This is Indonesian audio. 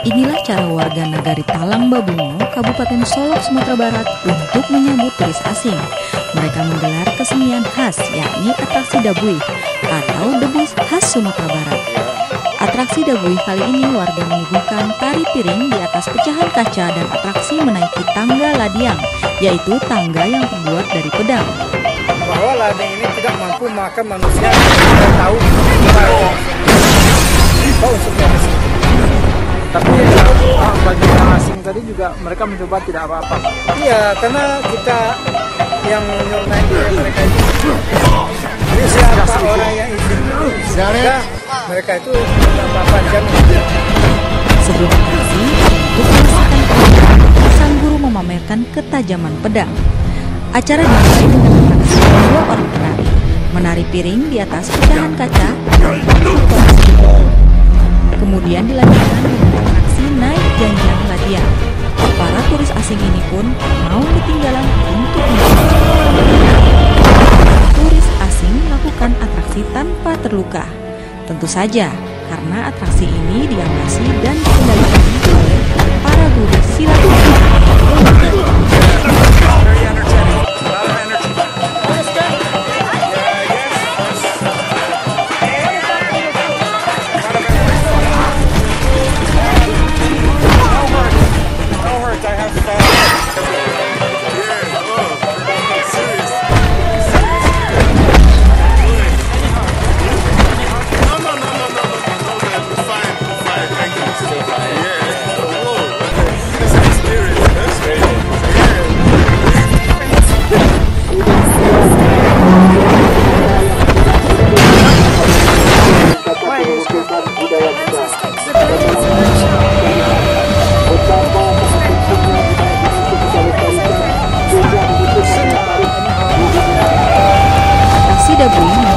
Inilah cara warga Nagari Talang Babungo, Kabupaten Solok, Sumatera Barat untuk menyambut turis asing. Mereka menggelar kesenian khas, yakni atraksi Dabui atau debus khas Sumatera Barat. Atraksi Dabui kali ini warga menyuguhkan tari piring di atas pecahan kaca dan atraksi menaiki tangga ladiang, yaitu tangga yang terbuat dari pedang. Bahwa ladang ini tidak mampu makan manusia yang tahu unsurnya di sini. Tapi bagi orang asing tadi juga mereka mencoba tidak apa-apa. Iya, karena kita yang menyurnain mereka itu. Jadi siapa orang yang izin mereka itu tidak apa-apa jam. Sebelum atraksi, untuk merasakan pedang, sang guru memamerkan ketajaman pedang. Acara dimulai dengan atraksi dua orang penari menari piring di atas pecahan kaca. Kemudian dilanjutkan dengan atraksi naik janjang ladiang. Para turis asing ini pun mau ketinggalan untuk menonton. Turis asing melakukan atraksi tanpa terluka. Tentu saja karena atraksi ini diawasi dan dikendalikan oleh para guru silat. Atraksi Dabui